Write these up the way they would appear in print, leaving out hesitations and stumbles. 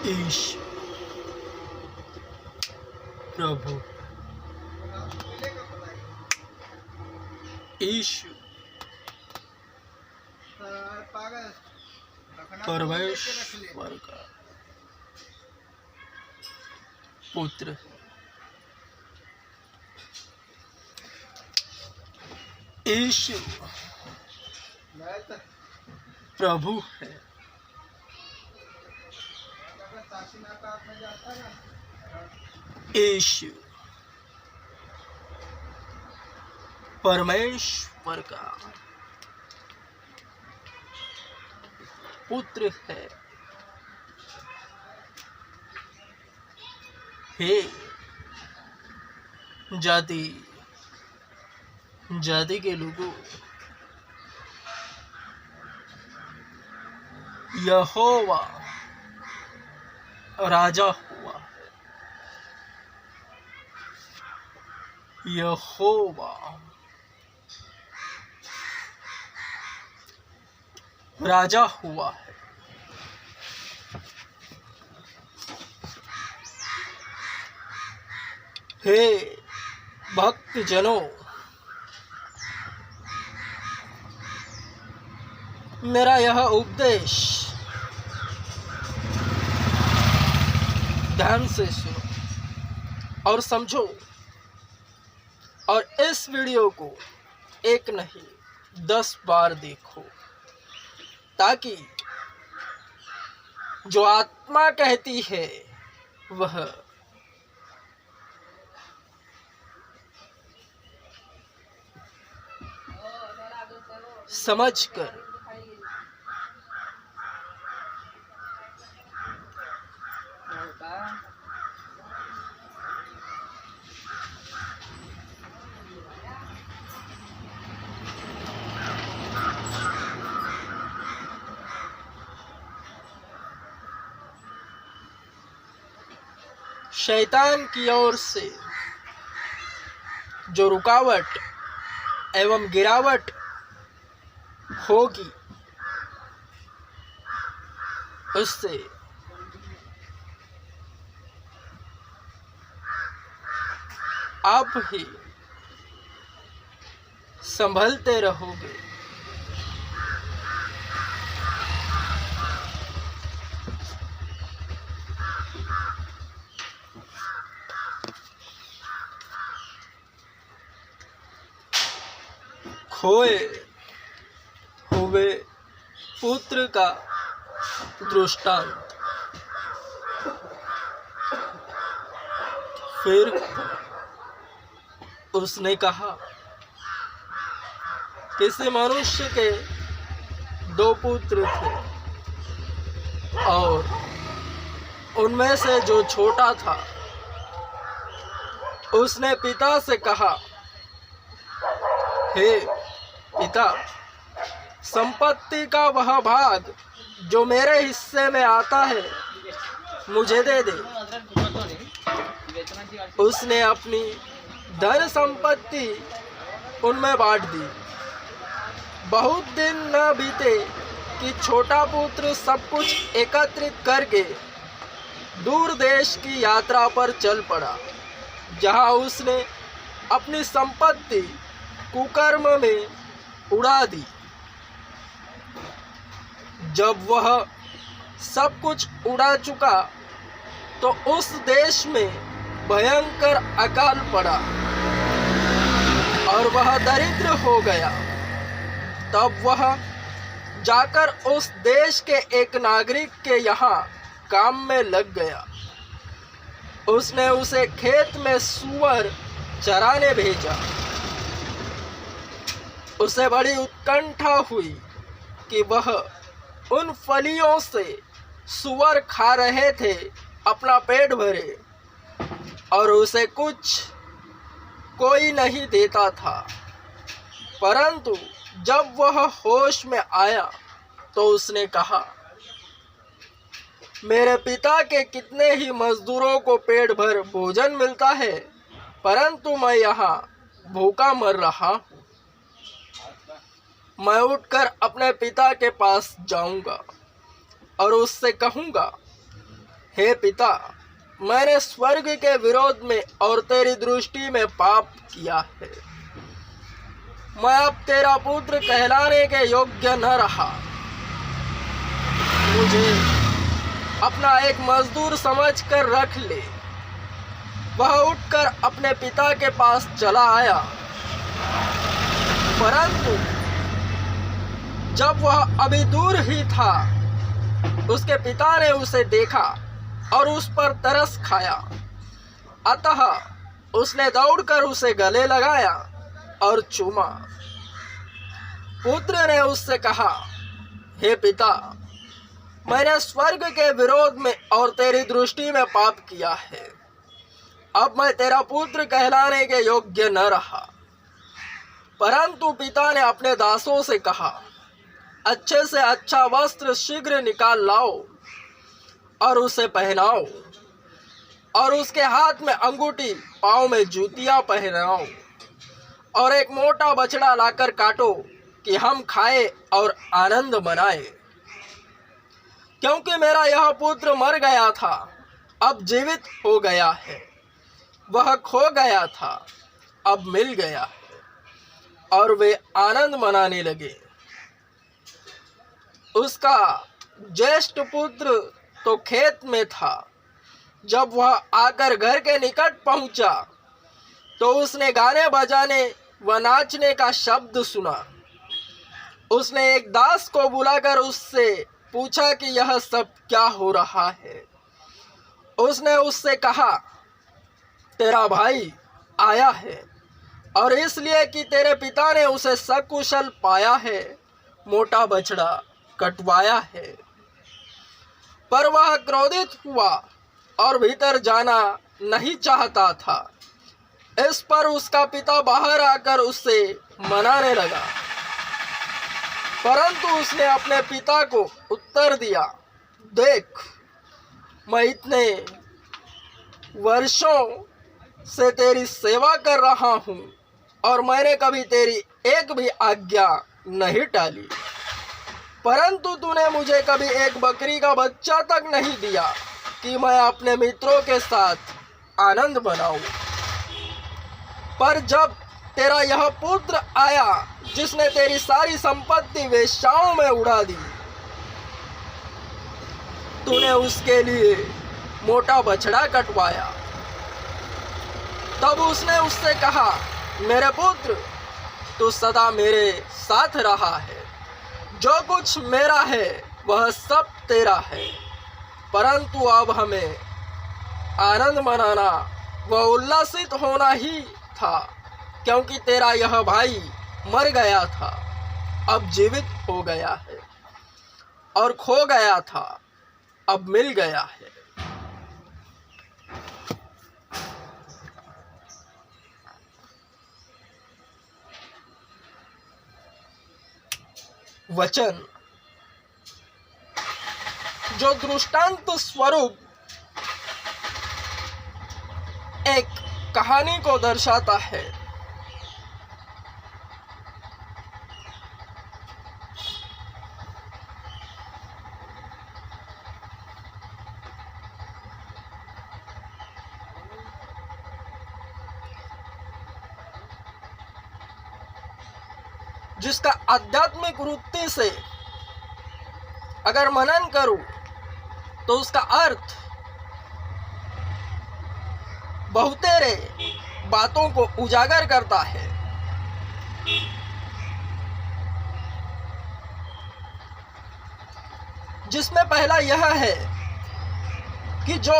ईश प्रभु ईश परमेश्वर का पुत्र यीशु प्रभु है। यीशु परमेश्वर का पुत्र है। हे जाति के लोगों, यहोवा राजा हुआ है। यहोवा राजा हुआ है। हे भक्त जनों, मेरा यह उपदेश ध्यान से सुनो और समझो, और इस वीडियो को एक नहीं 10 बार देखो, ताकि जो आत्मा कहती है वह समझकर शैतान की ओर से जो रुकावट एवं गिरावट होगी, उससे आप ही संभलते रहोगे। खोए हुए पुत्र का दृष्टांत। फिर उसने कहा, किसी मनुष्य के 2 पुत्र थे, और उनमें से जो छोटा था उसने पिता से कहा, हे पिता, संपत्ति का वह भाग जो मेरे हिस्से में आता है मुझे दे दे। उसने अपनी धन संपत्ति उनमें बांट दी। बहुत दिन न बीते कि छोटा पुत्र सब कुछ एकत्रित करके दूर देश की यात्रा पर चल पड़ा, जहां उसने अपनी संपत्ति कुकर्म में उड़ा दी। जब वह सब कुछ उड़ा चुका तो उस देश में भयंकर अकाल पड़ा और वह दरिद्र हो गया। तब वह जाकर उस देश के एक नागरिक के यहाँ काम में लग गया। उसने उसे खेत में सूअर चराने भेजा। उसे बड़ी उत्कंठा हुई कि वह उन फलियों से सूअर खा रहे थे, अपना पेट भरे, और उसे कुछ कोई नहीं देता था। परंतु जब वह होश में आया तो उसने कहा, मेरे पिता के कितने ही मजदूरों को पेट भर भोजन मिलता है, परंतु मैं यहाँ भूखा मर रहा हूँ। मैं उठकर अपने पिता के पास जाऊंगा और उससे कहूंगा, हे पिता, मैंने स्वर्ग के विरोध में और तेरी दृष्टि में पाप किया है। मैं अब तेरा पुत्र कहलाने के योग्य न रहा। मुझे अपना एक मजदूर समझकर रख ले। वह उठकर अपने पिता के पास चला आया, परंतु जब वह अभी दूर ही था, उसके पिता ने उसे देखा और उस पर तरस खाया। अतः उसने दौड़कर उसे गले लगाया और चूमा। पुत्र ने उससे कहा, हे पिता, मैंने स्वर्ग के विरोध में और तेरी दृष्टि में पाप किया है। अब मैं तेरा पुत्र कहलाने के योग्य न रहा। परंतु पिता ने अपने दासों से कहा, अच्छे से अच्छा वस्त्र शीघ्र निकाल लाओ और उसे पहनाओ, और उसके हाथ में अंगूठी, पाँव में जूतियां पहनाओ, और एक मोटा बछड़ा लाकर काटो कि हम खाएं और आनंद मनाएं। क्योंकि मेरा यह पुत्र मर गया था, अब जीवित हो गया है। वह खो गया था, अब मिल गया है। और वे आनंद मनाने लगे। उसका ज्येष्ठ पुत्र तो खेत में था। जब वह आकर घर के निकट पहुंचा, तो उसने गाने बजाने व नाचने का शब्द सुना। उसने एक दास को बुलाकर उससे पूछा कि यह सब क्या हो रहा है। उसने उससे कहा, तेरा भाई आया है, और इसलिए कि तेरे पिता ने उसे सकुशल पाया है, मोटा बछड़ा कटवाया है। पर वह क्रोधित हुआ और भीतर जाना नहीं चाहता था। इस पर उसका पिता बाहर आकर उससे मनाने लगा, परंतु उसने अपने पिता को उत्तर दिया, देख, मैं इतने वर्षों से तेरी सेवा कर रहा हूँ और मैंने कभी तेरी एक भी आज्ञा नहीं टाली, परंतु तूने मुझे कभी एक बकरी का बच्चा तक नहीं दिया कि मैं अपने मित्रों के साथ आनंद मनाऊं। पर जब तेरा यह पुत्र आया, जिसने तेरी सारी संपत्ति वेश्याओं में उड़ा दी, तूने उसके लिए मोटा बछड़ा कटवाया। तब उसने उससे कहा, मेरे पुत्र, तू सदा मेरे साथ रहा है। जो कुछ मेरा है वह सब तेरा है, परंतु अब हमें आनंद मनाना व उल्लासित होना ही था, क्योंकि तेरा यह भाई मर गया था, अब जीवित हो गया है, और खो गया था, अब मिल गया है। वचन जो दृष्टांत स्वरूप एक कहानी को दर्शाता है। जिसका आध्यात्मिक वृत्ति से अगर मनन करूं, तो उसका अर्थ बहुतेरे बातों को उजागर करता है। जिसमें पहला यह है कि जो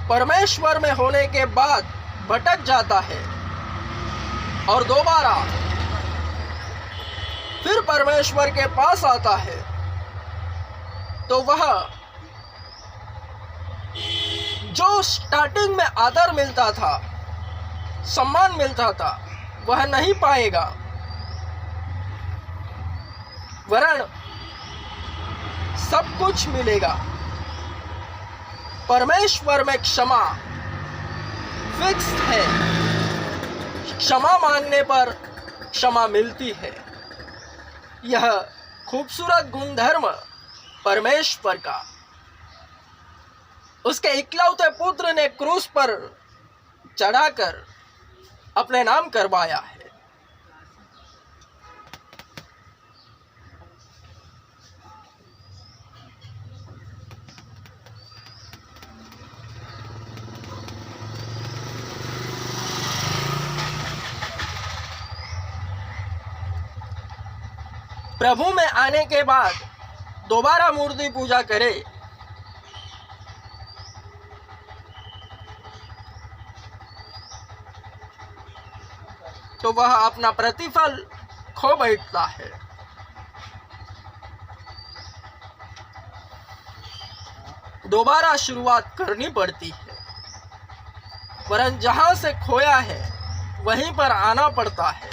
परमेश्वर में होने के बाद भटक जाता है और दोबारा फिर परमेश्वर के पास आता है, तो वह जो स्टार्टिंग में आदर मिलता था, सम्मान मिलता था, वह नहीं पाएगा, वरन सब कुछ मिलेगा। परमेश्वर में क्षमा फिक्स है। क्षमा मांगने पर क्षमा मिलती है। यह खूबसूरत गुणधर्म परमेश्वर का उसके इकलौते पुत्र ने क्रूस पर चढ़ाकर अपने नाम करवाया है। प्रभु में आने के बाद दोबारा मूर्ति पूजा करे तो वह अपना प्रतिफल खो बैठता है। दोबारा शुरुआत करनी पड़ती है, वरन जहां से खोया है वहीं पर आना पड़ता है।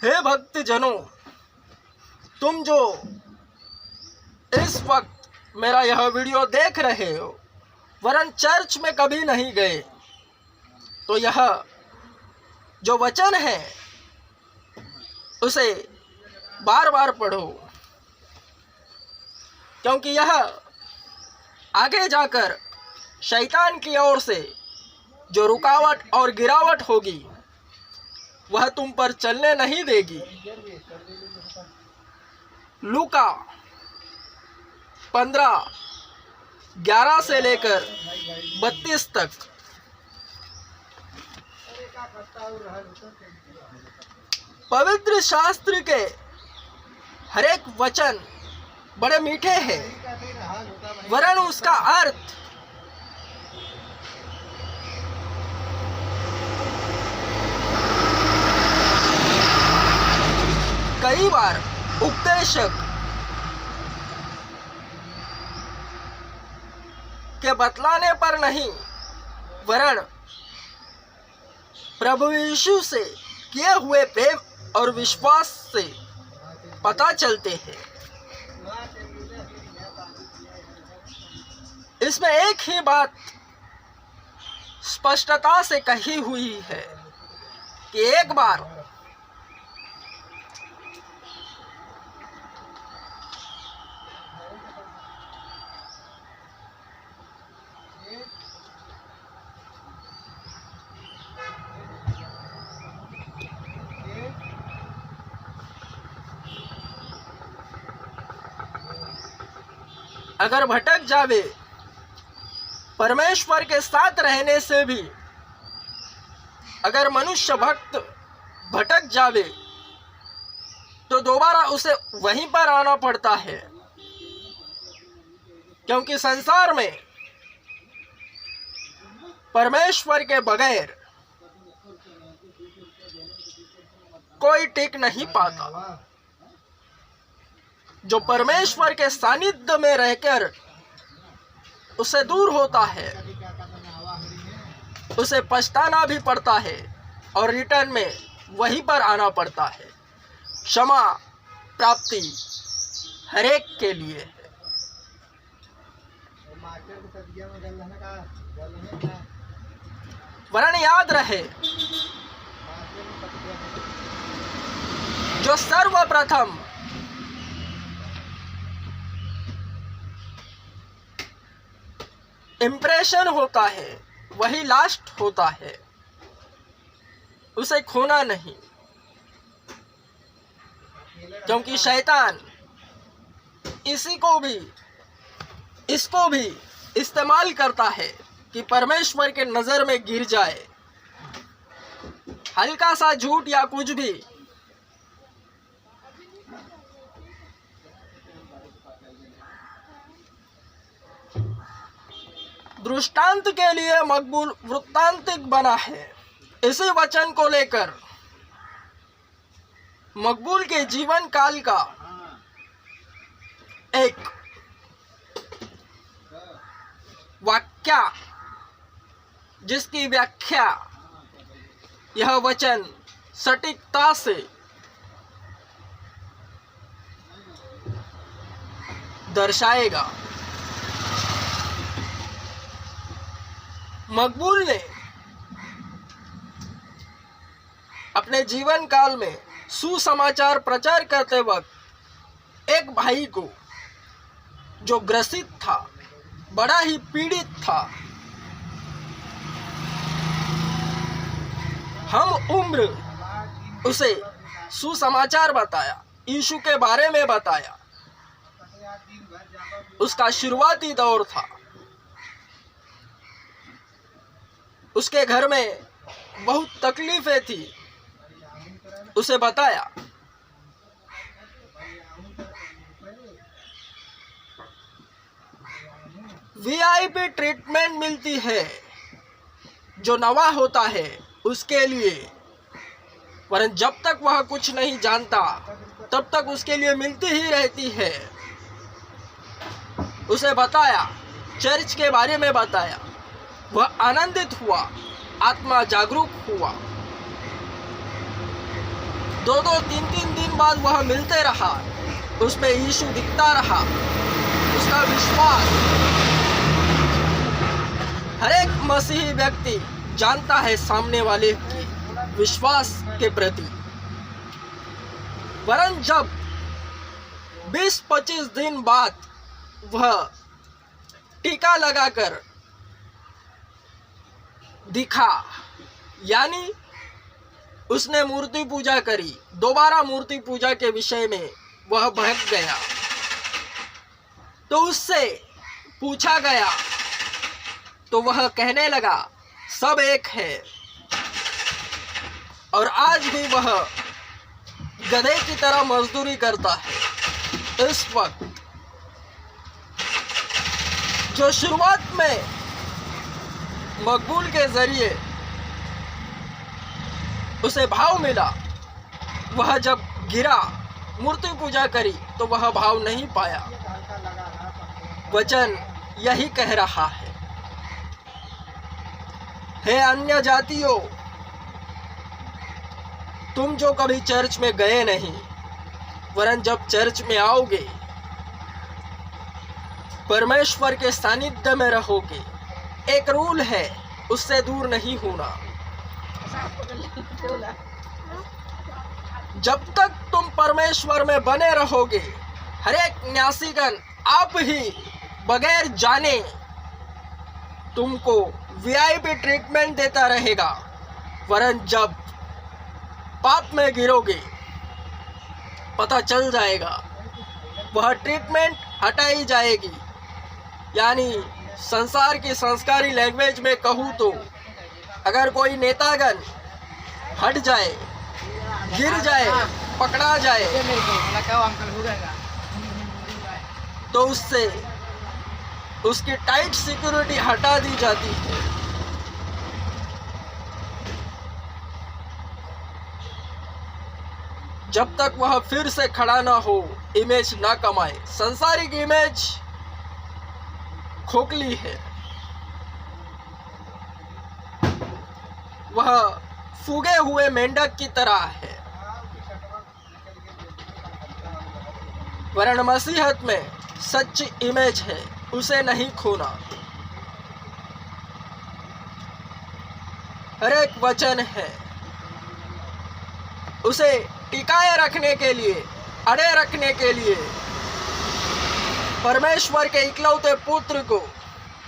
हे भक्तजनों, तुम जो इस वक्त मेरा यह वीडियो देख रहे हो वरन चर्च में कभी नहीं गए, तो यह जो वचन है उसे बार बार पढ़ो, क्योंकि यह आगे जाकर शैतान की ओर से जो रुकावट और गिरावट होगी वह तुम पर चलने नहीं देगी। लूका 15:11 से लेकर 32 तक। पवित्र शास्त्र के हर एक वचन बड़े मीठे हैं, वरन उसका अर्थ कई बार उपदेशक के बतलाने पर नहीं, वरन प्रभु यीशु से किए हुए प्रेम और विश्वास से पता चलते हैं। इसमें एक ही बात स्पष्टता से कही हुई है कि एक बार अगर भटक जावे, परमेश्वर के साथ रहने से भी अगर मनुष्य भक्त भटक जावे तो दोबारा उसे वहीं पर आना पड़ता है, क्योंकि संसार में परमेश्वर के बगैर कोई टिक नहीं पाता। जो परमेश्वर के सानिध्य में रहकर उसे दूर होता है, उसे पछताना भी पड़ता है और रिटर्न में वहीं पर आना पड़ता है। क्षमा प्राप्ति हरेक के लिए है। वरन याद रहे, जो सर्वप्रथम इम्प्रेशन होता है वही लास्ट होता है, उसे खोना नहीं, क्योंकि शैतान इसको भी इस्तेमाल करता है कि परमेश्वर के नजर में गिर जाए। हल्का सा झूठ या कुछ भी दृष्टांत के लिए मकबूल वृत्तांतिक बना है। इसी वचन को लेकर मकबूल के जीवन काल का एक वाक्य, जिसकी व्याख्या यह वचन सटीकता से दर्शाएगा। मकबूल ने अपने जीवन काल में सुसमाचार प्रचार करते वक्त एक भाई को, जो ग्रसित था, बड़ा ही पीड़ित था, हम उम्र उसे सुसमाचार बताया, यीशु के बारे में बताया। उसका शुरुआती दौर था। उसके घर में बहुत तकलीफें थी, उसे बताया। वीआईपी ट्रीटमेंट मिलती है जो नवा होता है उसके लिए, वरन जब तक वह कुछ नहीं जानता तब तक उसके लिए मिलती ही रहती है। उसे बताया, चर्च के बारे में बताया। वह आनंदित हुआ, आत्मा जागरूक हुआ। 2-2, 3-3 दिन बाद वह मिलते रहा, उसमें यीशु दिखता रहा। उसका विश्वास, हर एक मसीही व्यक्ति जानता है सामने वाले की विश्वास के प्रति। वरन जब 20-25 दिन बाद वह टीका लगाकर दिखा, यानी उसने मूर्ति पूजा करी, दोबारा मूर्ति पूजा के विषय में वह बहक गया, तो उससे पूछा गया तो वह कहने लगा, सब एक है। और आज भी वह गधे की तरह मजदूरी करता है। इस वक्त जो शुरुआत में मकबूल के जरिए उसे भाव मिला, वह जब गिरा, मूर्ति पूजा करी, तो वह भाव नहीं पाया। वचन यही कह रहा है, हे अन्य जातियों, तुम जो कभी चर्च में गए नहीं, वरन जब चर्च में आओगे, परमेश्वर के सानिध्य में रहोगे। एक रूल है, उससे दूर नहीं होना। जब तक तुम परमेश्वर में बने रहोगे, हर एक न्यासीगण आप ही बगैर जाने तुमको वीआईपी ट्रीटमेंट देता रहेगा। वरन जब पाप में गिरोगे, पता चल जाएगा, वह ट्रीटमेंट हटाई जाएगी। यानी संसार की संस्कारी लैंग्वेज में कहूँ तो, अगर कोई नेतागण हट जाए, गिर जाए, पकड़ा जाए, तो उससे उसकी टाइट सिक्योरिटी हटा दी जाती है। जब तक वह फिर से खड़ा ना हो, इमेज ना कमाए। संसारिक इमेज खोखली है, वह फूगे हुए मेंढक की तरह है। वरन मसीहत में सच्ची इमेज है, उसे नहीं खोना। हर एक वचन है, उसे टिकाए रखने के लिए, अड़े रखने के लिए, परमेश्वर के इकलौते पुत्र को,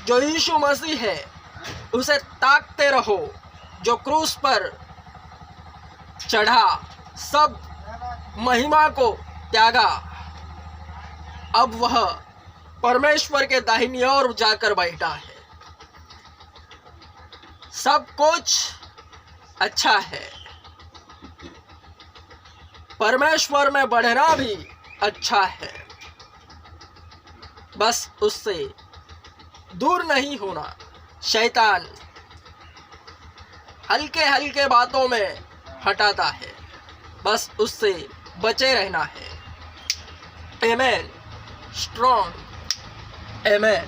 जो यीशु मसीह है, उसे ताकते रहो, जो क्रूस पर चढ़ा, सब महिमा को त्यागा, अब वह परमेश्वर के दाहिनी ओर जाकर बैठा है। सब कुछ अच्छा है, परमेश्वर में बढ़ना भी अच्छा है, बस उससे दूर नहीं होना। शैतान हल्के हल्के बातों में हटाता है, बस उससे बचे रहना है। आमेन। स्ट्रॉन्ग। आमेन।